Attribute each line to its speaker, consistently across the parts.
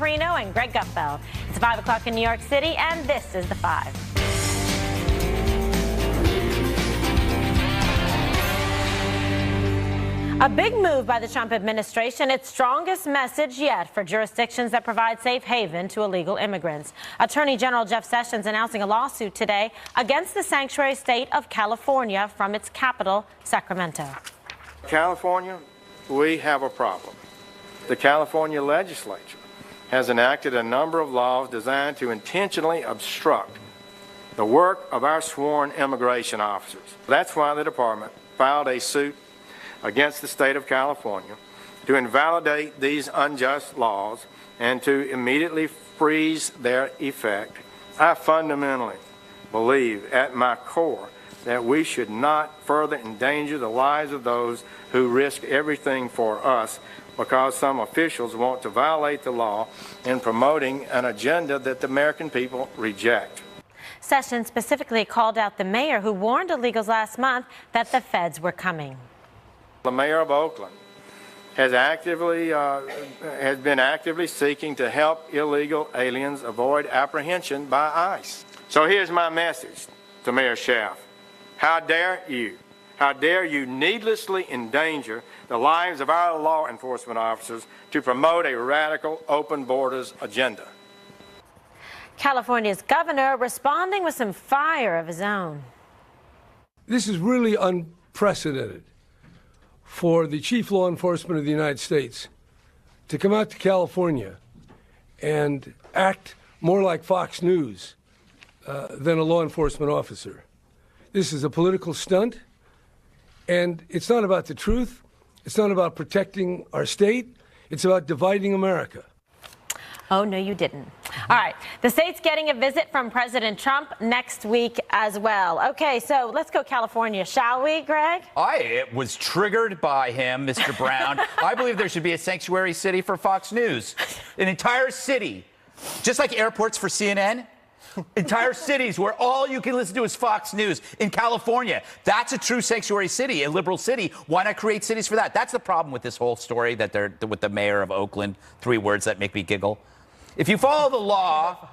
Speaker 1: Perino and Greg Gutfeld. It's 5 o'clock in New York City, and this is The Five. A big move by the Trump administration, its strongest message yet for jurisdictions that provide safe haven to illegal immigrants. Attorney General Jeff Sessions announcing a lawsuit today against the sanctuary state of California from its capital, Sacramento.
Speaker 2: California, we have a problem. The California legislature has enacted a number of laws designed to intentionally obstruct the work of our sworn immigration officers. That's why the department filed a suit against the state of California to invalidate these unjust laws and to immediately freeze their effect. I fundamentally believe at my core that we should not further endanger the lives of those who risk everything for us because some officials want to violate the law in promoting an agenda that the American people reject.
Speaker 1: Sessions specifically called out the mayor who warned illegals last month that the feds were coming.
Speaker 2: The mayor of Oakland has been actively seeking to help illegal aliens avoid apprehension by ICE. So here's my message to Mayor Schaaf. How dare you needlessly endanger the lives of our law enforcement officers to promote a radical open borders agenda.
Speaker 1: California's governor responding with some fire of his own.
Speaker 3: This is really unprecedented for the chief law enforcement of the United States to come out to California and act more like Fox News than a law enforcement officer. This is a political stunt, and it's not about the truth. It's not about protecting our state. It's about dividing America.
Speaker 1: Oh, no, you didn't. All right. The state's getting a visit from President Trump next week as well. Okay, so let's go California, shall we, Greg?
Speaker 4: I was triggered by him, Mr. Brown. I believe there should be a sanctuary city for Fox News. An entire city, just like airports for CNN. Entire cities where all you can listen to is Fox News. In California, that's a true sanctuary city, a liberal city. Why not create cities for that? That's the problem with this whole story that they're with the mayor of Oakland. 3 words that make me giggle. If you follow the law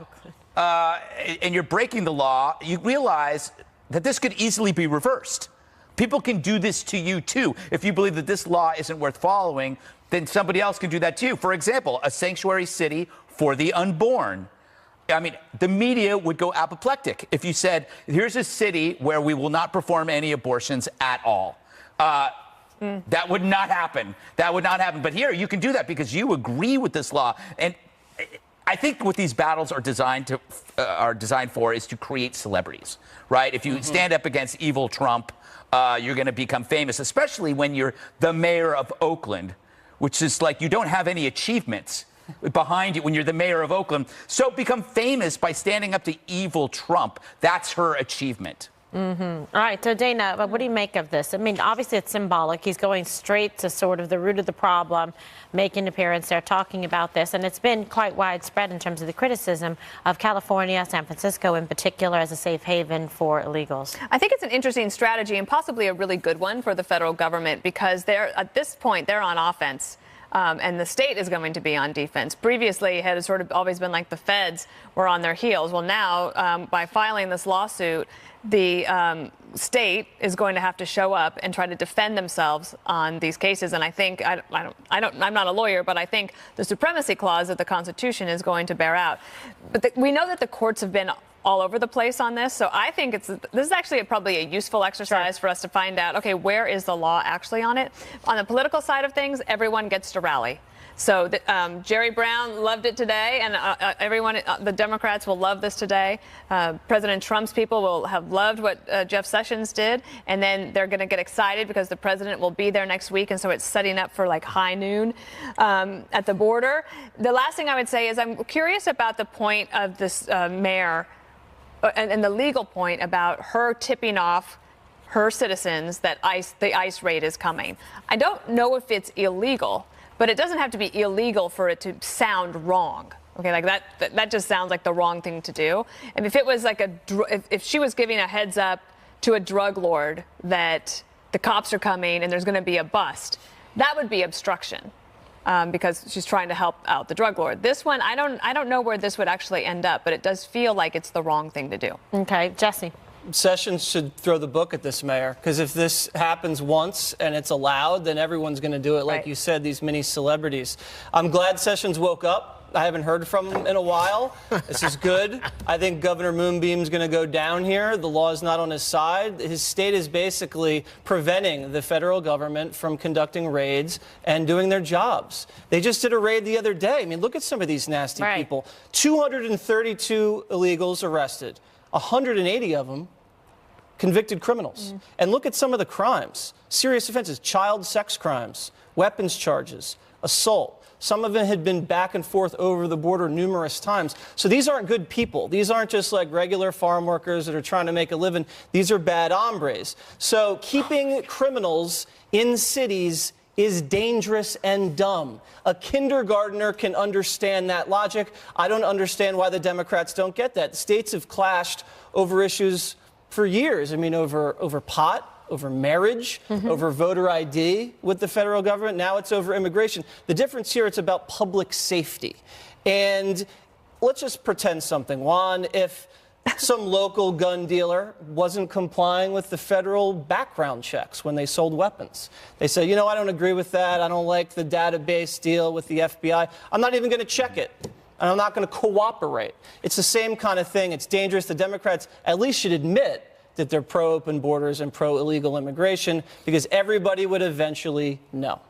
Speaker 4: and you're breaking the law, you realize that this could easily be reversed. People can do this to you, too. If you believe that this law isn't worth following, then somebody else can do that, too. For example, a sanctuary city for the unborn. I mean, the media would go apoplectic if you said, here's a city where we will not perform any abortions at all. That would not happen. That would not happen. But here, you can do that because you agree with this law. And I think what these battles are designed for is to create celebrities, right? If you stand up against evil Trump, you're going to become famous, especially when you're the mayor of Oakland, which is like you don't have any achievements behind you when you're the mayor of Oakland. So become famous by standing up to evil Trump. That's her achievement.
Speaker 1: All right, so Dana, what do you make of this? I mean, obviously it's symbolic. He's going straight to sort of the root of the problem, making an appearance there, talking about this, and it's been quite widespread in terms of the criticism of California, San Francisco in particular, as a safe haven for illegals.
Speaker 5: I think it's an interesting strategy and possibly a really good one for the federal government because at this point, they're on offense. And the state is going to be on defense. Previously, it had sort of always been like the feds were on their heels. Well, now, by filing this lawsuit, the state is going to have to show up and try to defend themselves on these cases. And I think, I'm not a lawyer, but I think the supremacy clause of the Constitution is going to bear out. But we know that the courts have been all over the place on this. So I think this is actually probably a useful exercise for us to find out, okay, where is the law actually on it? On the political side of things, everyone gets to rally. So Jerry Brown loved it today, and everyone, the Democrats will love this today. President Trump's people will have loved what Jeff Sessions did, and then they're going to get excited because the president will be there next week, and so it's setting up for like high noon at the border. The last thing I would say is I'm curious about the point of this mayor and the legal point about her tipping off her citizens that the ICE raid is coming. I don't know if it's illegal, but it doesn't have to be illegal for it to sound wrong. Okay, like that just sounds like the wrong thing to do. And if it was like if she was giving a heads up to a drug lord that the cops are coming and there's going to be a bust, that would be obstruction. because she's trying to help out the drug lord. This one, I don't know where this would actually end up, but it does feel like it's the wrong thing to do.
Speaker 1: Okay, Jesse.
Speaker 6: Sessions should throw the book at this mayor, because if this happens once and it's allowed, then everyone's going to do it. Like
Speaker 5: Right.
Speaker 6: you said, these mini celebrities. I'm glad Sessions woke up. I haven't heard from him in a while. This is good. I think Governor Moonbeam's going to go down here. The law is not on his side. His state is basically preventing the federal government from conducting raids and doing their jobs. They just did a raid the other day. I mean, look at some of these nasty
Speaker 1: Right.
Speaker 6: people. 232 illegals arrested. 180 of them convicted criminals. And look at some of the crimes. Serious offenses, child sex crimes, weapons charges, assault. Some of them had been back and forth over the border numerous times. So these aren't good people. These aren't just like regular farm workers that are trying to make a living. These are bad hombres. So keeping criminals in cities is dangerous and dumb. A kindergartner can understand that logic. I don't understand why the Democrats don't get that. States have clashed over issues for years. I mean, over pot, over marriage, over voter ID with the federal government. Now it's over immigration. The difference here, it's about public safety. And let's just pretend something, Juan. If some local gun dealer wasn't complying with the federal background checks when they sold weapons, they say, you know, I don't agree with that. I don't like the database deal with the FBI. I'm not even going to check it. And I'm not going to cooperate. It's the same kind of thing. It's dangerous. The Democrats at least should admit that they're pro-open borders and pro-illegal immigration, because everybody would eventually know.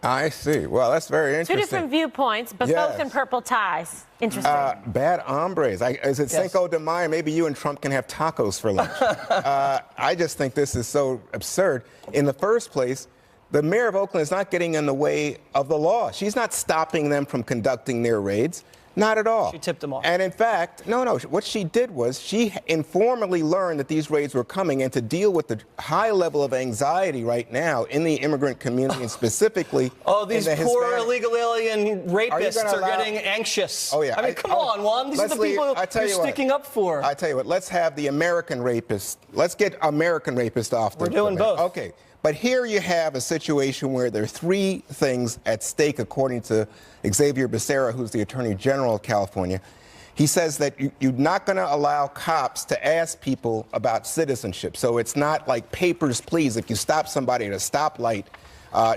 Speaker 7: I see. Well, that's very
Speaker 1: Two
Speaker 7: interesting.
Speaker 1: different viewpoints, but
Speaker 7: Yes.
Speaker 1: both in purple ties. Interesting.
Speaker 7: Bad hombres. Is it
Speaker 6: Yes.
Speaker 7: Cinco de Mayo? Maybe you and Trump can have tacos for lunch. I just think this is so absurd. In the first place, the mayor of Oakland is not getting in the way of the law. She's not stopping them from conducting their raids. Not at all.
Speaker 6: She tipped them off.
Speaker 7: And in fact, no. What she did was she informally learned that these raids were coming, and to deal with the high level of anxiety right now in the immigrant community, and specifically
Speaker 6: Oh, these
Speaker 7: in the
Speaker 6: poor
Speaker 7: Hispanic-
Speaker 6: illegal alien rapists
Speaker 7: gonna
Speaker 6: are
Speaker 7: allow-
Speaker 6: getting anxious.
Speaker 7: Oh, yeah.
Speaker 6: I mean, come on, Juan. These are the
Speaker 7: Leslie,
Speaker 6: people
Speaker 7: I tell
Speaker 6: you're
Speaker 7: you what.
Speaker 6: sticking up for.
Speaker 7: I tell you what, let's have the American rapist. Let's get American rapist off the
Speaker 6: We're doing
Speaker 7: permit.
Speaker 6: both.
Speaker 7: Okay. But here you have a situation where there are three things at stake, according to Xavier Becerra, who's the Attorney General of California. He says that you're not going to allow cops to ask people about citizenship. So it's not like papers, please, if you stop somebody at a stoplight.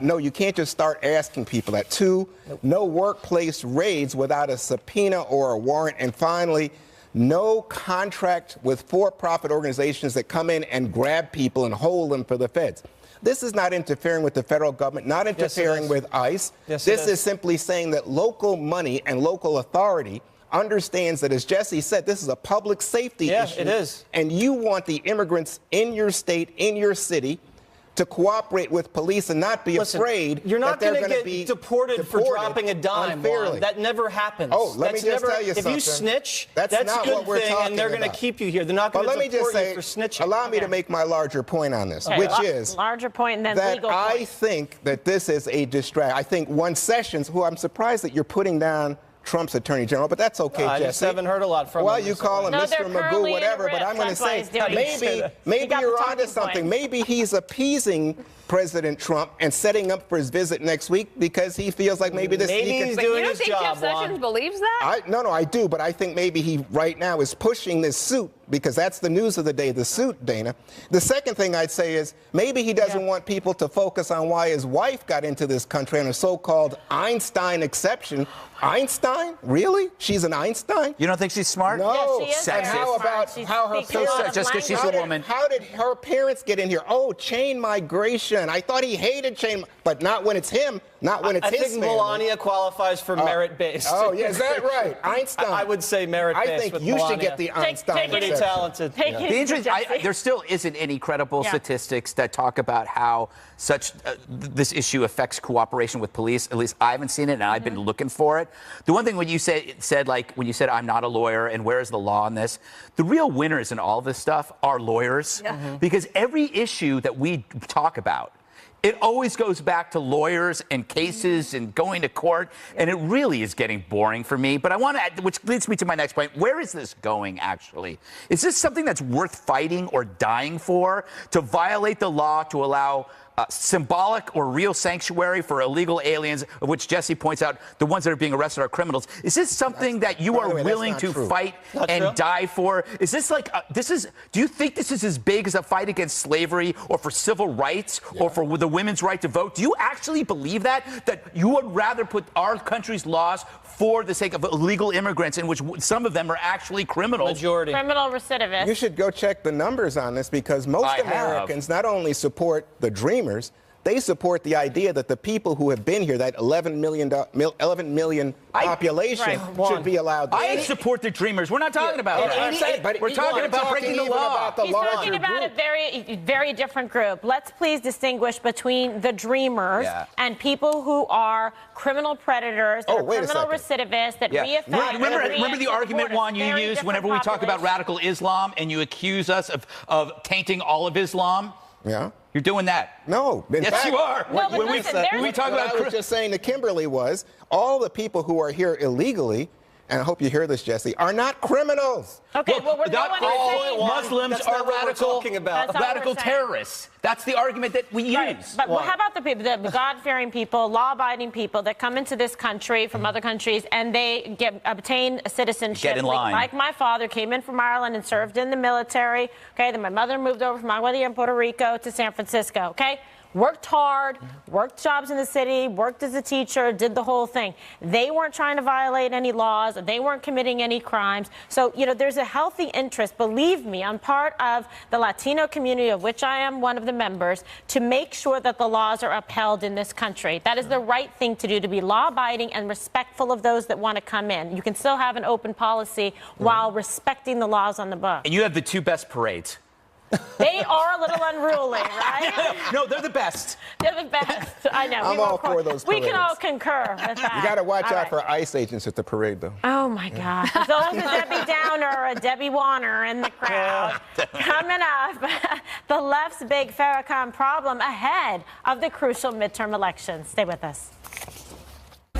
Speaker 7: No, you can't just start asking people that. Two, no workplace raids without a subpoena or a warrant. And finally, no contract with for-profit organizations that come in and grab people and hold them for the feds. This is not interfering with the federal government, not interfering with ICE.
Speaker 6: Yes, it
Speaker 7: This
Speaker 6: is.
Speaker 7: is simply saying that local money and local authority understands that, as Jesse said, this is a public safety
Speaker 6: Yeah,
Speaker 7: issue.
Speaker 6: it is.
Speaker 7: And you want the immigrants in your state, in your city, to cooperate with police and not be
Speaker 6: Listen,
Speaker 7: afraid
Speaker 6: you're not
Speaker 7: that they're
Speaker 6: going to
Speaker 7: going to
Speaker 6: get
Speaker 7: be
Speaker 6: deported for dropping a dime,
Speaker 7: unfairly.
Speaker 6: Juan. That never happens.
Speaker 7: Oh, let me
Speaker 6: That's
Speaker 7: just
Speaker 6: never,
Speaker 7: tell you
Speaker 6: if
Speaker 7: something.
Speaker 6: you snitch,
Speaker 7: That's
Speaker 6: that's
Speaker 7: not
Speaker 6: a good
Speaker 7: what we're
Speaker 6: thing,
Speaker 7: talking
Speaker 6: and they're going to
Speaker 7: about.
Speaker 6: keep you here. They're not
Speaker 7: But
Speaker 6: going
Speaker 7: let
Speaker 6: to
Speaker 7: me just
Speaker 6: deport
Speaker 7: say,
Speaker 6: you for snitching.
Speaker 7: allow me
Speaker 1: Okay.
Speaker 7: to make my larger point on this,
Speaker 1: Okay,
Speaker 7: which is
Speaker 1: larger point and then
Speaker 7: that
Speaker 1: legal
Speaker 7: I
Speaker 1: point.
Speaker 7: think that this is a distract. I think one Sessions, who I'm surprised that you're putting down Trump's Attorney General, but that's okay,
Speaker 6: I
Speaker 7: Jesse.
Speaker 6: just haven't heard a lot from
Speaker 7: Well,
Speaker 6: him
Speaker 7: you call him
Speaker 1: No,
Speaker 7: Mr.
Speaker 1: they're
Speaker 7: Magoo,
Speaker 1: currently in a
Speaker 7: whatever, but
Speaker 1: rift.
Speaker 7: I'm going to
Speaker 1: That's why
Speaker 7: say
Speaker 1: he's doing it. He
Speaker 7: maybe
Speaker 1: got
Speaker 7: you're
Speaker 1: the
Speaker 7: onto
Speaker 1: talking
Speaker 7: something.
Speaker 1: points.
Speaker 7: Maybe he's appeasing President Trump and setting up for his visit next week because he feels like maybe this
Speaker 6: Maybe
Speaker 7: he
Speaker 6: he's
Speaker 7: can.
Speaker 6: doing
Speaker 5: You don't
Speaker 6: his
Speaker 5: think
Speaker 6: job,
Speaker 5: Jeff Sessions
Speaker 6: Juan.
Speaker 5: believes that?
Speaker 7: No, I do, but I think maybe he right now is pushing this suit because that's the news of the day, the suit, Dana. The second thing I'd say is maybe he doesn't want people to focus on why his wife got into this country on a so-called Einstein exception. Einstein? Really? She's an Einstein?
Speaker 4: You don't think she's smart?
Speaker 7: No.
Speaker 1: Yeah, she is
Speaker 7: And
Speaker 1: very
Speaker 7: how
Speaker 1: smart.
Speaker 7: about
Speaker 1: She
Speaker 7: how her
Speaker 1: speaks a lot
Speaker 7: parents?
Speaker 1: of
Speaker 4: Just 'cause she's a
Speaker 1: languages.
Speaker 4: woman.
Speaker 7: How did her parents get in here? Oh, chain migration. I thought he hated chain, but not when it's him, not when it's
Speaker 6: I
Speaker 7: his
Speaker 6: think
Speaker 7: family.
Speaker 6: Melania qualifies for merit-based.
Speaker 7: Oh, yeah, is that right? Einstein.
Speaker 6: I would say merit-based
Speaker 7: I think
Speaker 6: with
Speaker 7: you should
Speaker 6: Melania.
Speaker 7: get the
Speaker 1: Take
Speaker 7: Einstein.
Speaker 1: it
Speaker 6: Pretty
Speaker 1: easy.
Speaker 6: talented.
Speaker 1: Take it
Speaker 4: The
Speaker 1: easy,
Speaker 4: interest,
Speaker 1: Jesse.
Speaker 4: there still isn't any credible
Speaker 1: Yeah.
Speaker 4: statistics that talk about how such this issue affects cooperation with police. At least I haven't seen it, and I've been looking for it. The one thing when you said like when you said I'm not a lawyer and where is the law on this, the real winners in all this stuff are lawyers, because every issue that we talk about, it always goes back to lawyers and cases and going to court, and it really is getting boring for me. But I want to, which leads me to my next point. Where is this going, actually? Is this something that's worth fighting or dying for, to violate the law to allow symbolic or real sanctuary for illegal aliens, of which Jesse points out the ones that are being arrested are criminals. Is this something that you are willing to fight and die for? Is this like, do you think this is as big as a fight against slavery or for civil rights or for the women's right to vote? Do you actually believe that you would rather put our country's laws for the sake of illegal immigrants, in which some of them are actually criminals?
Speaker 6: Majority.
Speaker 1: Criminal recidivists.
Speaker 7: You should go check the numbers on this, because most Americans not only support the Dreamers, they support the idea that the people who have been here, that 11 million population, should be allowed to
Speaker 4: I support the Dreamers. We're not talking about that. We're talking about breaking the law.
Speaker 1: He's talking about a very, very different group. Let's please distinguish between the Dreamers and people who are criminal predators, that are criminal recidivists, that reoffend.
Speaker 4: Remember the argument, Juan, you use whenever we talk about radical Islam and you accuse us of tainting all of Islam?
Speaker 7: Yeah.
Speaker 4: You're doing that.
Speaker 7: No.
Speaker 4: Yes, fact, you are.
Speaker 1: No, but listen,
Speaker 4: when we talk about,
Speaker 7: I was just saying to Kimberly was, all the people who are here illegally, and I hope you hear this, Jesse, are not criminals.
Speaker 1: Okay, well, we're
Speaker 4: not all Muslims are radical terrorists. That's the argument that we use.
Speaker 1: But how about the people, the God-fearing people, law-abiding people that come into this country from other countries and they obtain citizenship?
Speaker 4: Get in line.
Speaker 1: Like my father came in from Ireland and served in the military. Okay, then my mother moved over from Aguadilla in Puerto Rico to San Francisco. Okay. Worked hard, worked jobs in the city, worked as a teacher, did the whole thing. They weren't trying to violate any laws. They weren't committing any crimes. So, there's a healthy interest, believe me, on part of the Latino community, of which I am one of the members, to make sure that the laws are upheld in this country. That is the right thing to do, to be law-abiding and respectful of those that want to come in. You can still have an open policy while respecting the laws on the book.
Speaker 4: And you have the two best parades.
Speaker 1: They are a little unruly, right?
Speaker 4: No, they're the best.
Speaker 1: They're the best. I know.
Speaker 7: I'm all for those
Speaker 1: We can
Speaker 7: parades.
Speaker 1: all concur with that.
Speaker 7: You got to watch out for ICE agents at the parade, though.
Speaker 1: Oh, my God. There's always a Debbie Downer or a Debbie Warner in the crowd. Coming up, the left's big Farrakhan problem ahead of the crucial midterm elections. Stay with us.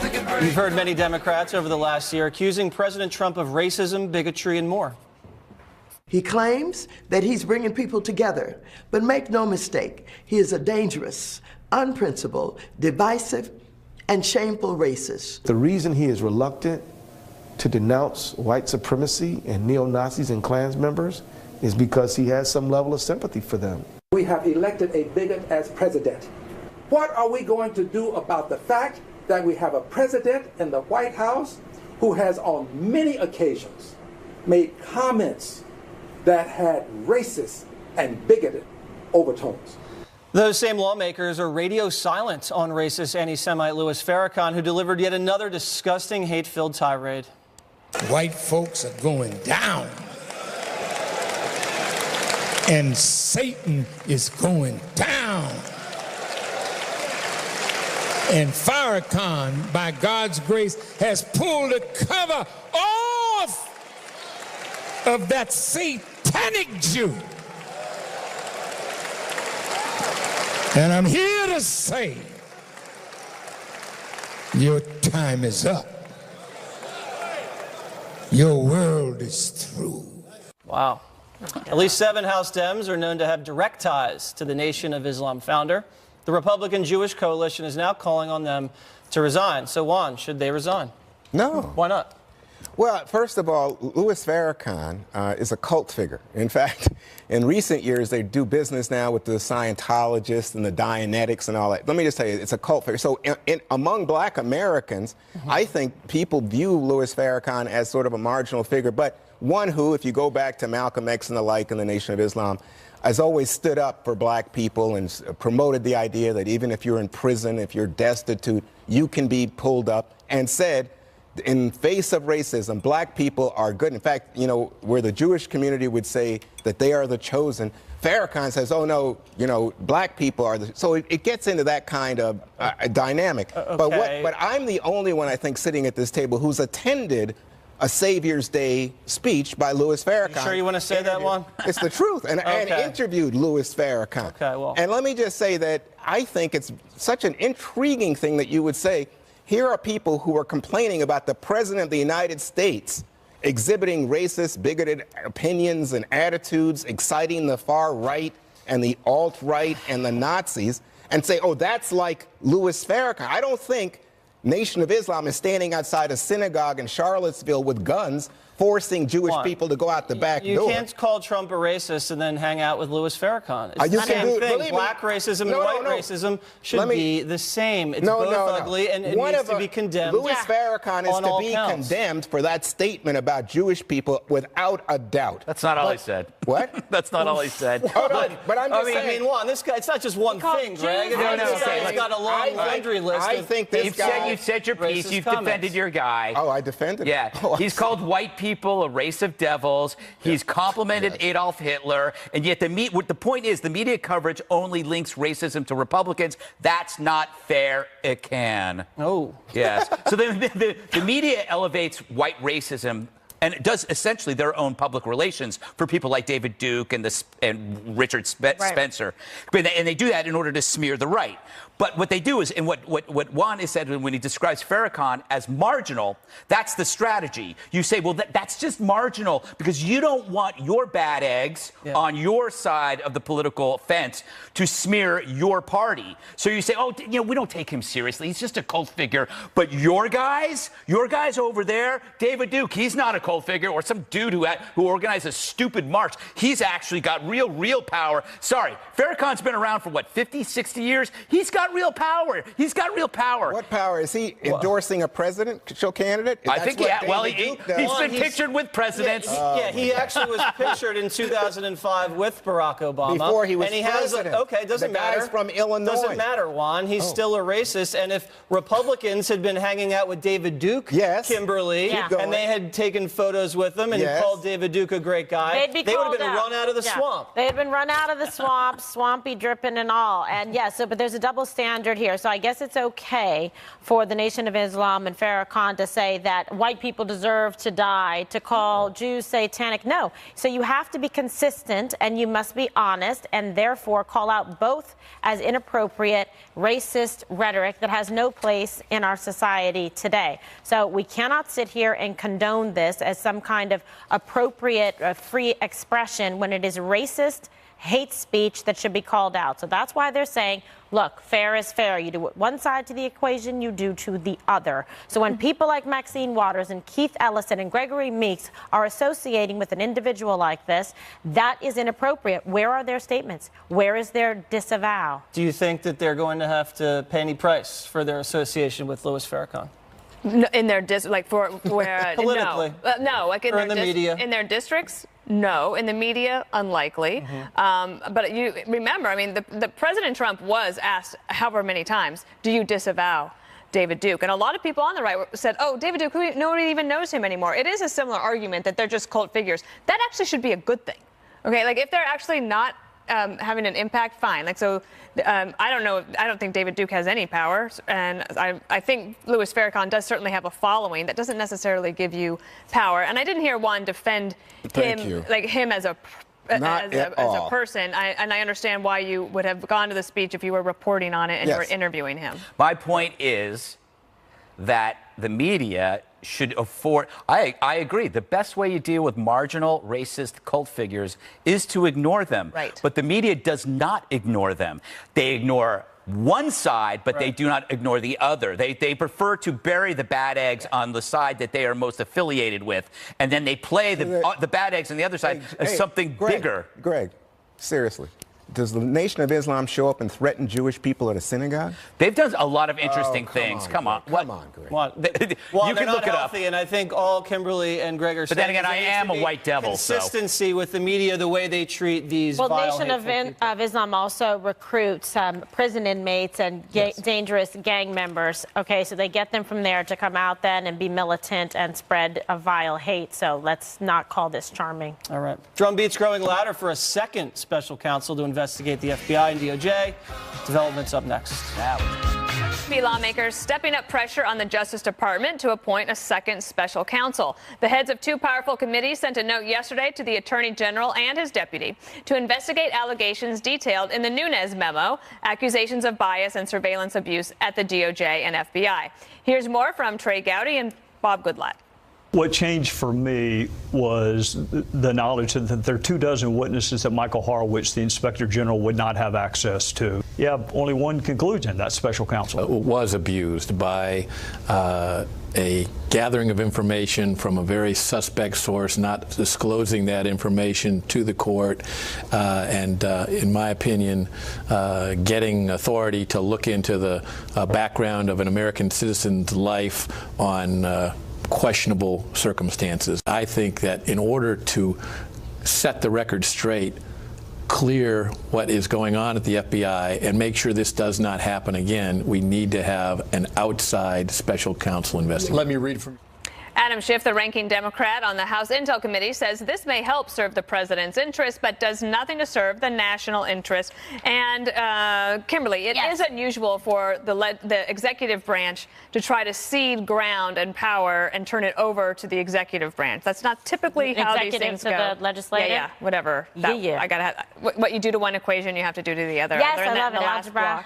Speaker 6: You've heard many Democrats over the last year accusing President Trump of racism, bigotry, and more.
Speaker 8: He claims that he's bringing people together, but make no mistake, he is a dangerous, unprincipled, divisive, and shameful racist.
Speaker 9: The reason he is reluctant to denounce white supremacy and neo-Nazis and Klan members is because he has some level of sympathy for them.
Speaker 10: We have elected a bigot as president. What are we going to do about the fact that we have a president in the White House who has on many occasions made comments that had racist and bigoted overtones?
Speaker 6: Those same lawmakers are radio silent on racist anti-Semite Louis Farrakhan, who delivered yet another disgusting hate-filled tirade.
Speaker 11: White folks are going down, and Satan is going down. And Farrakhan, by God's grace, has pulled the cover off of that satanic Jew. And I'm here to say, your time is up. Your world is through.
Speaker 6: Wow. At least 7 House Dems are known to have direct ties to the Nation of Islam founder. The Republican Jewish Coalition is now calling on them to resign. So, Juan, should they resign?
Speaker 7: No.
Speaker 6: Why not?
Speaker 7: Well, first of all, Louis Farrakhan is a cult figure. In fact, in recent years, they do business now with the Scientologists and the Dianetics and all that. Let me just tell you, it's a cult figure. So among black Americans, I think people view Louis Farrakhan as sort of a marginal figure, but one who, if you go back to Malcolm X and the like in the Nation of Islam, has always stood up for black people and promoted the idea that even if you're in prison, if you're destitute, you can be pulled up, and said, in face of racism, black people are good. In fact, where the Jewish community would say that they are the chosen, Farrakhan says, oh no, black people are the, so it gets into that kind of dynamic.
Speaker 6: Okay.
Speaker 7: But I'm the only one, I think, sitting at this table who's attended a Savior's Day speech by Louis Farrakhan.
Speaker 6: You sure you want to say that one?
Speaker 7: It's the truth. And interviewed Louis Farrakhan.
Speaker 6: Okay, well.
Speaker 7: And let me just say that I think it's such an intriguing thing that you would say, here are people who are complaining about the President of the United States exhibiting racist, bigoted opinions and attitudes, exciting the far right and the alt-right and the Nazis. and say, oh, that's like Louis Farrakhan. I don't think Nation of Islam is standing outside a synagogue in Charlottesville with guns, forcing Jewish people to go out the back door.
Speaker 6: You can't call Trump a racist and then hang out with Louis Farrakhan. It's
Speaker 7: You
Speaker 6: the
Speaker 7: can
Speaker 6: same
Speaker 7: do-
Speaker 6: thing.
Speaker 7: believe me-
Speaker 6: Black racism and
Speaker 7: No, no,
Speaker 6: white
Speaker 7: no.
Speaker 6: racism should
Speaker 7: Let me-
Speaker 6: be the same. It's
Speaker 7: No,
Speaker 6: both
Speaker 7: no, no.
Speaker 6: ugly, and it
Speaker 7: One
Speaker 6: needs
Speaker 7: of
Speaker 6: to
Speaker 7: a-
Speaker 6: be condemned.
Speaker 7: Louis Farrakhan is
Speaker 6: on
Speaker 7: to
Speaker 6: all
Speaker 7: be
Speaker 6: counts.
Speaker 7: condemned for that statement about Jewish people without a doubt.
Speaker 4: That's not all he said.
Speaker 7: What?
Speaker 4: That's not all he said.
Speaker 7: Hold on, but I'm just
Speaker 6: I
Speaker 7: saying.
Speaker 6: mean, Juan, this guy, it's not just one
Speaker 1: called
Speaker 6: thing, Greg.
Speaker 1: Jews
Speaker 4: No, no,
Speaker 6: This
Speaker 4: okay,
Speaker 6: guy's
Speaker 4: look,
Speaker 6: got a long laundry list.
Speaker 7: I
Speaker 6: of
Speaker 7: think this guy-
Speaker 4: You've said your piece.
Speaker 6: racist
Speaker 4: You've
Speaker 6: comments.
Speaker 4: defended your guy.
Speaker 7: Oh, I defended him.
Speaker 4: Yeah,
Speaker 7: Oh,
Speaker 4: he's called white people a race of devils. He's complimented Adolf Hitler, and yet the point is the media coverage only links racism to Republicans. That's not fair. It can.
Speaker 6: Oh.
Speaker 4: Yes. So the media elevates white racism. And it does essentially their own public relations for people like David Duke and Richard Spencer. And they do that in order to smear the right. But what they do is, and what Juan has said when he describes Farrakhan as marginal, that's the strategy. You say, well, that's just marginal because you don't want your bad eggs on your side of the political fence to smear your party. So you say, oh, we don't take him seriously. He's just a cult figure. But your guys over there, David Duke, he's not a cult figure, or some dude who organized a stupid march. He's actually got real power. Sorry, Farrakhan's been around for what, 50, 60 years? He's got real power. He's got real power.
Speaker 7: What power? Is he endorsing a presidential candidate?
Speaker 4: I think, he's been pictured with presidents.
Speaker 6: He actually was pictured in 2005 with Barack Obama.
Speaker 7: Before he was
Speaker 6: and he
Speaker 7: president.
Speaker 6: Okay, doesn't
Speaker 7: The guy's
Speaker 6: matter.
Speaker 7: from Illinois.
Speaker 6: Doesn't matter, Juan. He's still a racist. And if Republicans had been hanging out with David Duke, Kimberly, and they had taken photos with him and called David Duke a great guy,
Speaker 1: They'd be
Speaker 6: they would have
Speaker 1: called
Speaker 6: been
Speaker 1: out.
Speaker 6: run out of the swamp.
Speaker 1: They had been run out of the swamp, swampy, dripping and all. And but there's a double standard here. So I guess it's okay for the Nation of Islam and Farrakhan to say that white people deserve to die, to call Jews satanic. No. So you have to be consistent and you must be honest and therefore call out both as inappropriate, racist rhetoric that has no place in our society today. So we cannot sit here and condone this as some kind of appropriate free expression when it is racist hate speech that should be called out. So that's why they're saying, look, fair is fair. You do one side to the equation, you do to the other. So when people like Maxine Waters and Keith Ellison and Gregory Meeks are associating with an individual like this, that is inappropriate. Where are their statements? Where is their disavow?
Speaker 6: Do you think that they're going to have to pay any price for their association with Louis Farrakhan?
Speaker 5: No, in their where
Speaker 6: politically?
Speaker 5: No, like in
Speaker 6: or in the media?
Speaker 5: In their districts. No, in the media, unlikely. But you remember, I mean, the President Trump was asked however many times, do you disavow David Duke? And a lot of people on the right said, oh, David Duke, nobody even knows him anymore. It is a similar argument that they're just cult figures. That actually should be a good thing. Okay, like if they're actually not having an impact, fine. Like, so I don't know. I don't think David Duke has any power. And I think Louis Farrakhan does certainly have a following. That doesn't necessarily give you power. And I didn't hear Juan defend him as a person. And I understand why you would have gone to the speech if you were reporting on it and you were interviewing him.
Speaker 4: My point is that the media should afford. I agree. The best way you deal with marginal racist cult figures is to ignore them.
Speaker 5: Right.
Speaker 4: But the media does not ignore them. They ignore one side, but they do not ignore the other. They prefer to bury the bad eggs on the side that they are most affiliated with, and then they play the bad eggs on the other side as something bigger.
Speaker 7: Greg, seriously. Does the Nation of Islam show up and threaten Jewish people at a synagogue?
Speaker 4: They've done a lot of interesting things. Come on.
Speaker 7: Come on, Greg.
Speaker 4: You can look it up.
Speaker 6: And I think all Kimberly and Greg are saying.
Speaker 4: But then again,
Speaker 6: is
Speaker 4: I
Speaker 6: there needs
Speaker 4: am
Speaker 6: to
Speaker 4: a
Speaker 6: be
Speaker 4: white devil, so.
Speaker 6: Consistency with the media, the way they treat these vile,
Speaker 1: Nation
Speaker 6: hateful people.
Speaker 1: of Islam also recruits prison inmates and dangerous gang members. Okay, so they get them from there to come out then and be militant and spread a vile hate. So let's not call this charming.
Speaker 6: All right. Drumbeat's growing louder for a second special counsel to investigate the FBI and DOJ. Developments up next.
Speaker 5: Lawmakers stepping up pressure on the Justice Department to appoint a second special counsel. The heads of two powerful committees sent a note yesterday to the Attorney General and his deputy to investigate allegations detailed in the Nunes memo, accusations of bias and surveillance abuse at the DOJ and FBI. Here's more from Trey Gowdy and Bob Goodlatte.
Speaker 12: What changed for me was the knowledge that there are 24 witnesses that Michael Horowitz, the Inspector General, would not have access to. You have only one conclusion, that's special counsel.
Speaker 13: Was abused by a gathering of information from a very suspect source, not disclosing that information to the court, and in my opinion, getting authority to look into the background of an American citizen's life on questionable circumstances. I think that in order to set the record straight, clear what is going on at the FBI, and make sure this does not happen again, we need to have an outside special counsel investigation.
Speaker 14: Let me read from
Speaker 5: Adam Schiff, the ranking Democrat on the House Intel Committee, says this may help serve the president's interests, but does nothing to serve the national interest. And Kimberly, it is unusual for the executive branch to try to cede ground and power and turn it over to the executive branch. That's not typically how these things go.
Speaker 1: Executive to the legislative?
Speaker 5: Yeah, whatever. I gotta what you do to one equation, you have to do to the other.
Speaker 1: Yes,
Speaker 5: I learned
Speaker 1: I love
Speaker 5: that in
Speaker 1: it.
Speaker 5: the last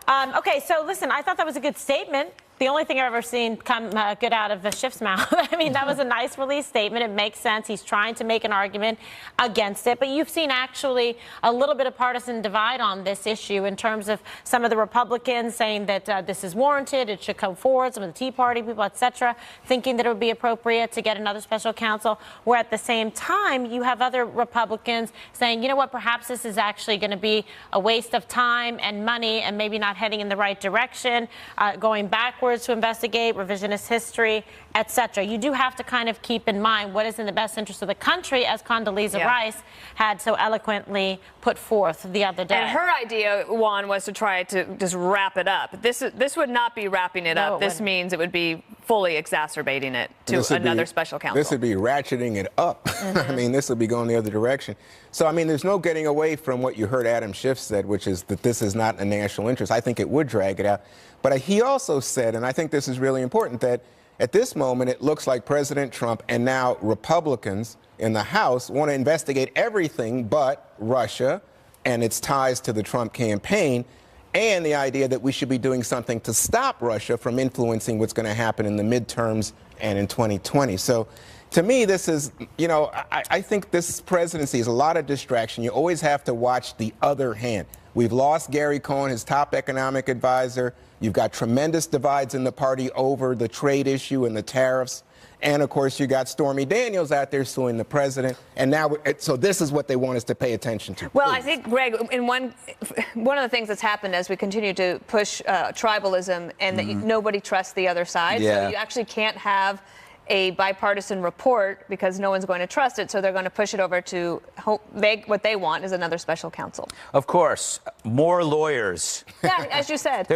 Speaker 1: Algebra. Okay, so listen, I thought that was a good statement. The only thing I've ever seen come good out of Schiff's mouth. I mean, that was a nice release statement. It makes sense. He's trying to make an argument against it. But you've seen actually a little bit of partisan divide on this issue in terms of some of the Republicans saying that this is warranted, it should come forward, some of the Tea Party people, et cetera, thinking that it would be appropriate to get another special counsel, where at the same time you have other Republicans saying, you know what, perhaps this is actually going to be a waste of time and money and maybe not heading in the right direction, going backwards to investigate revisionist history, etc. You do have to kind of keep in mind what is in the best interest of the country, as Condoleezza Rice had so eloquently put forth the other day.
Speaker 5: And her idea, Juan, was to try to just wrap it up. This would not be wrapping it up. This means it would be fully exacerbating it to another special counsel.
Speaker 7: This would be ratcheting it up. I mean, this would be going the other direction. So, I mean, there's no getting away from what you heard Adam Schiff said, which is that this is not a national interest. I think it would drag it out. But he also said, and I think this is really important, that at this moment it looks like President Trump and now Republicans in the House want to investigate everything but Russia and its ties to the Trump campaign, and the idea that we should be doing something to stop Russia from influencing what's going to happen in the midterms and in 2020. So to me, this is, you know, I think this presidency is a lot of distraction. You always have to watch the other hand. We've lost Gary Cohn, his top economic advisor. You've got tremendous divides in the party over the trade issue and the tariffs. And, of course, you got Stormy Daniels out there suing the president. And now, so this is what they want us to pay attention to.
Speaker 5: Well, I think, Greg, in one of the things that's happened as we continue to push tribalism and that nobody trusts the other side. So you actually can't have a bipartisan report because no one's going to trust it, so they're going to push it over to what they want is another special counsel.
Speaker 4: Of course, more lawyers.
Speaker 5: Yeah, as you said.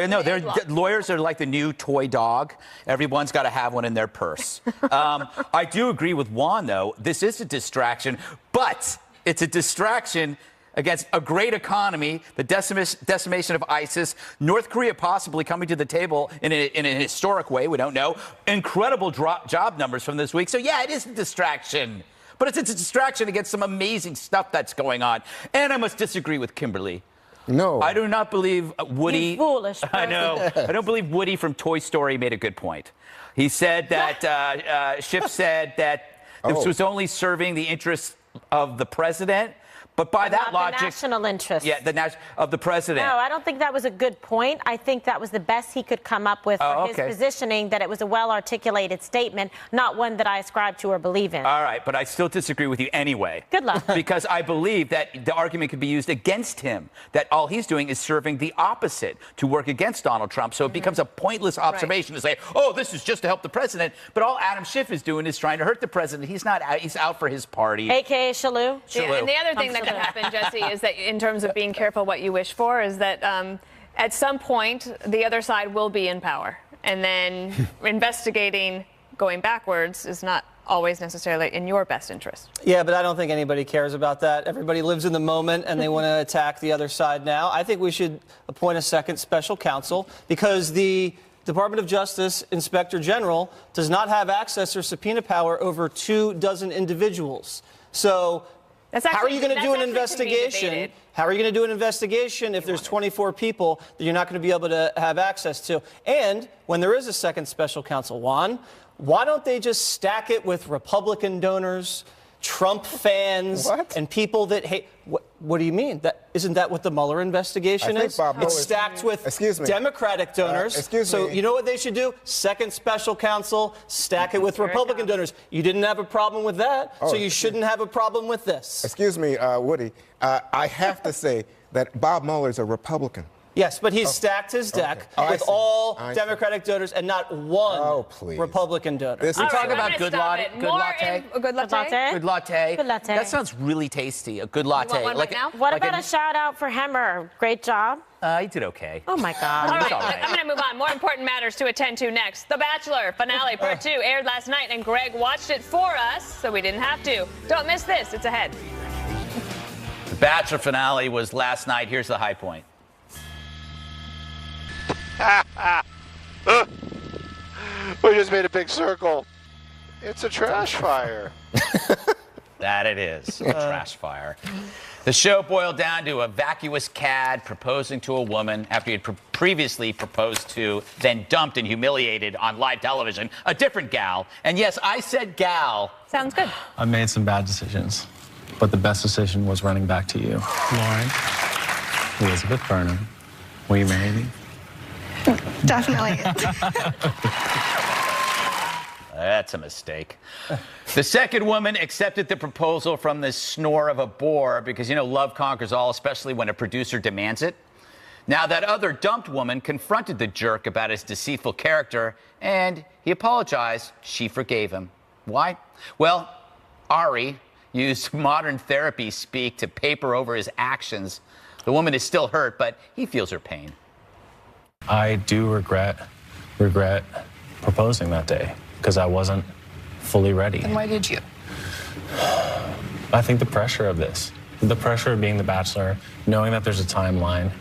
Speaker 4: Lawyers are like the new toy dog. Everyone's got to have one in their purse. I do agree with Juan, though. This is a distraction, but it's a distraction against a great economy, the decimation of ISIS, North Korea possibly coming to the table in a historic way, we don't know, incredible job numbers from this week. So, yeah, it is a distraction. But it's a distraction against some amazing stuff that's going on. And I must disagree with Kimberly.
Speaker 7: No.
Speaker 4: I do not believe Woody.
Speaker 1: You foolish person.
Speaker 4: I know. I don't believe Woody from Toy Story made a good point. He said that, Schiff said that this was only serving the interests of the president. But by that logic,
Speaker 1: the national interest.
Speaker 4: Yeah, of the president.
Speaker 1: No, I don't think that was a good point. I think that was the best he could come up with for his positioning, that it was a well-articulated statement, not one that I ascribe to or believe in.
Speaker 4: All right, but I still disagree with you anyway.
Speaker 1: Good luck.
Speaker 4: Because I believe that the argument could be used against him, that all he's doing is serving the opposite, to work against Donald Trump. So it becomes a pointless observation to say, oh, this is just to help the president. But all Adam Schiff is doing is trying to hurt the president. He's not out. He's out for his party.
Speaker 1: A.K.A. Shalou.
Speaker 5: Yeah, and the other thing that could happen, Jesse, is that in terms of being careful what you wish for, is that at some point the other side will be in power, and then investigating going backwards is not always necessarily in your best interest.
Speaker 6: Yeah, but I don't think anybody cares about that. Everybody lives in the moment and they want to attack the other side now. I think we should appoint a second special counsel because the Department of Justice Inspector General does not have access or subpoena power over 24 individuals. So how are you going to do an investigation? How are you going to do an investigation if there's 24 people that you're not going to be able to have access to? And when there is a second special counsel, Juan, Why don't they just stack it with Republican donors, Trump fans, and people that hate? What do you mean? Isn't that what the Mueller investigation is? It's stacked with Democratic donors. So you know what they should do? Second special counsel, stack it with Republican donors. You didn't have a problem with that, so you shouldn't have a problem with this.
Speaker 7: Excuse me, Woody. I have to say that Bob Mueller's a Republican.
Speaker 6: Yes, but he's stacked his deck with all Democratic donors and not one Republican donor.
Speaker 4: We talk about good latte.
Speaker 5: Good latte?
Speaker 4: Good latte.
Speaker 1: Good latte.
Speaker 4: That sounds really tasty. A good latte.
Speaker 5: You want one right now?
Speaker 1: What about a shout out for Hemmer? Great job.
Speaker 4: He did okay.
Speaker 1: Oh my God.
Speaker 5: All right, I'm going to move on. More important matters to attend to next. The Bachelor finale part 2 aired last night, and Greg watched it for us, so we didn't have to. Don't miss this. It's ahead.
Speaker 4: The Bachelor finale was last night. Here's the high point.
Speaker 14: We just made a big circle. It's a trash fire.
Speaker 4: That it is. A trash fire. The show boiled down to a vacuous cad proposing to a woman after he had previously proposed to, then dumped and humiliated on live television, a different gal. And yes, I said gal.
Speaker 5: Sounds good.
Speaker 15: I made some bad decisions, but the best decision was running back to you. Lauren, Elizabeth Burnham, will you marry me?
Speaker 16: Definitely.
Speaker 4: That's a mistake. The second woman accepted the proposal from the snore of a bore because, love conquers all, especially when a producer demands it. Now, that other dumped woman confronted the jerk about his deceitful character, and he apologized. She forgave him. Why? Well, Ari used modern therapy speak to paper over his actions. The woman is still hurt, but he feels her pain.
Speaker 15: I do regret proposing that day because I wasn't fully ready.
Speaker 16: And why did you?
Speaker 15: I think the pressure of this, the pressure of being the Bachelor, knowing that there's a timeline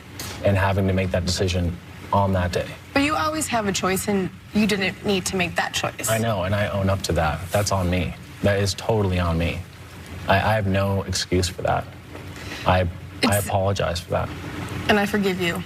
Speaker 15: and having to make that decision on that day.
Speaker 16: But you always have a choice, and you didn't need to make that choice.
Speaker 15: I know, and I own up to that. That's on me. That is totally on me. I have no excuse for that. I apologize for that.
Speaker 16: And I forgive you.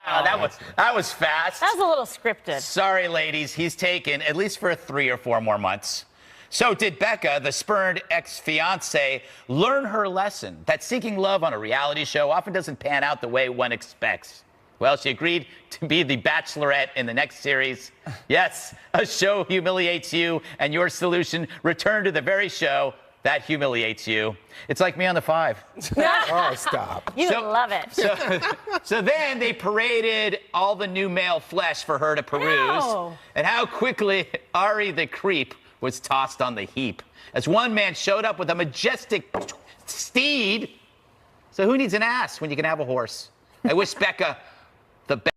Speaker 4: Oh, that was fast.
Speaker 1: That was a little scripted.
Speaker 4: Sorry, ladies. He's taken at least for 3 or 4 more months. So did Becca, the spurned ex-fiancée, learn her lesson that seeking love on a reality show often doesn't pan out the way one expects? Well, she agreed to be the Bachelorette in the next series. Yes, a show humiliates you, and your solution, return to the very show that humiliates you. It's like me on the 5.
Speaker 7: Oh, stop.
Speaker 1: You love it.
Speaker 4: So then they paraded all the new male flesh for her to peruse.
Speaker 1: Ew.
Speaker 4: And how quickly Ari the creep was tossed on the heap. As one man showed up with a majestic steed. So who needs an ass when you can have a horse? I wish Becca the best.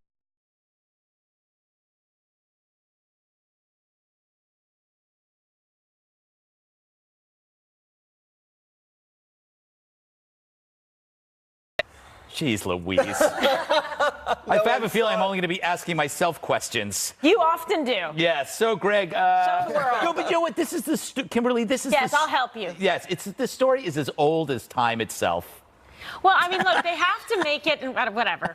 Speaker 4: Jeez Louise. I have a feeling I'm only going to be asking myself questions.
Speaker 1: You often do.
Speaker 4: Yes. So, Greg.
Speaker 1: Show the world.
Speaker 4: No, but you know what? This is Kimberly, this is
Speaker 1: Yes, I'll help you.
Speaker 4: Yes, the story is as old as time itself.
Speaker 1: Well, I mean, look, they have to make it, whatever.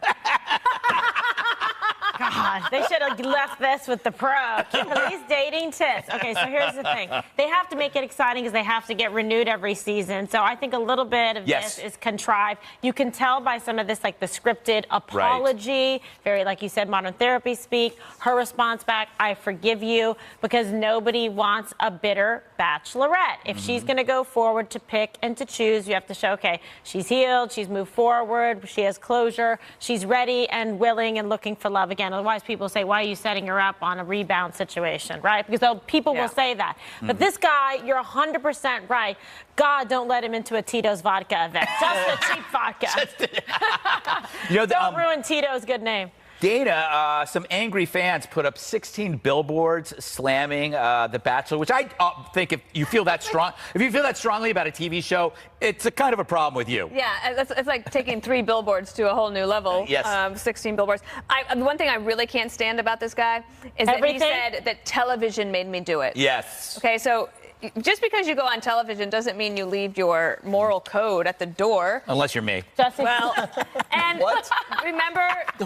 Speaker 1: God, they should have left this with the pro. Kimberly's dating tips. Okay, so here's the thing. They have to make it exciting because they have to get renewed every season. So I think a little bit of this is contrived. You can tell by some of this, like the scripted apology, very, like you said, modern therapy speak. Her response back, I forgive you, because nobody wants a bitter bachelorette. If she's going to go forward to pick and to choose, you have to show, okay, she's healed, she's moved forward, she has closure, she's ready and willing and looking for love again. Otherwise, people say, why are you setting her up on a rebound situation, right? Because people will say that. But this guy, you're 100% right. God, don't let him into a Tito's vodka event. Just a cheap vodka. Don't ruin Tito's good name.
Speaker 4: Dana, some angry fans put up 16 billboards slamming The Bachelor, which I think if you feel that strongly about a TV show, it's a kind of a problem with you.
Speaker 5: Yeah, it's like taking 3 billboards to a whole new level.
Speaker 4: Yes.
Speaker 5: 16 billboards. One thing I really can't stand about this guy is that he said that television made me do it.
Speaker 4: Yes.
Speaker 5: Okay, so just because you go on television doesn't mean you leave your moral code at the door.
Speaker 4: Unless you're me.
Speaker 1: Jesse.
Speaker 5: Well, and remember, the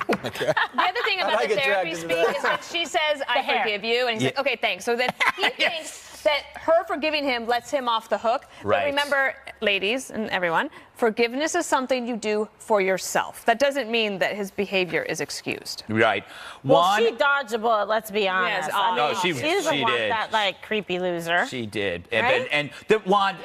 Speaker 5: other thing about the therapy speak is that she says, I forgive you. And he's like, okay, thanks. So then he thinks that her forgiving him lets him off the hook.
Speaker 4: Right.
Speaker 5: But remember, ladies and everyone, forgiveness is something you do for yourself. That doesn't mean that his behavior is excused.
Speaker 4: Right.
Speaker 1: Well, she dodged a bullet, let's be honest.
Speaker 5: Yes,
Speaker 1: I mean,
Speaker 4: she
Speaker 1: doesn't want
Speaker 4: did.
Speaker 1: that, like, creepy loser.
Speaker 4: She did.
Speaker 1: Right?
Speaker 4: And Juan,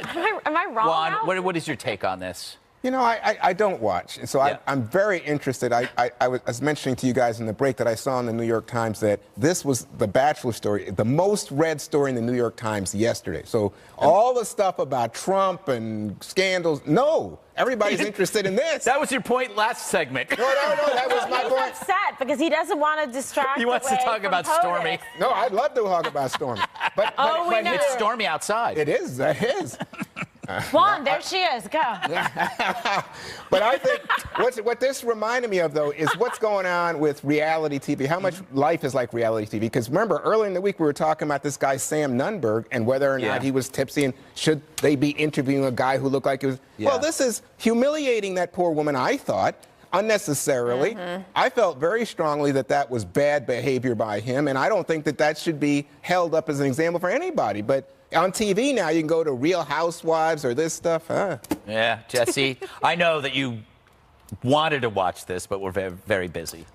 Speaker 1: Am I wrong
Speaker 4: Juan,
Speaker 1: now?
Speaker 4: what is your take on this?
Speaker 7: You know, I don't watch, and so I'm very interested. I was mentioning to you guys in the break that I saw in the New York Times that this was the Bachelor story, the most read story in the New York Times yesterday. So all the stuff about Trump and scandals, no, everybody's interested in this.
Speaker 4: That was your point last segment.
Speaker 7: No, that was my
Speaker 1: He's
Speaker 7: point.
Speaker 1: upset because he doesn't want to distract
Speaker 4: He wants to
Speaker 1: away
Speaker 4: talk
Speaker 1: from
Speaker 4: about
Speaker 1: POTUS.
Speaker 4: Stormy.
Speaker 7: No, I'd love to talk about Stormy. But
Speaker 1: we know.
Speaker 4: It's stormy outside.
Speaker 7: It is. It is.
Speaker 1: Juan, there she is. Go.
Speaker 7: But I think what this reminded me of, though, is what's going on with reality TV, how much life is like reality TV. Because remember, earlier in the week, we were talking about this guy, Sam Nunberg, and whether or not he was tipsy and should they be interviewing a guy who looked like he was. Well, this is humiliating that poor woman, I thought, unnecessarily. I felt very strongly that that was bad behavior by him, and I don't think that that should be held up as an example for anybody. But on TV now, you can go to Real Housewives or this stuff.
Speaker 4: Yeah, Jesse, I know that you wanted to watch this, but we're very, very busy.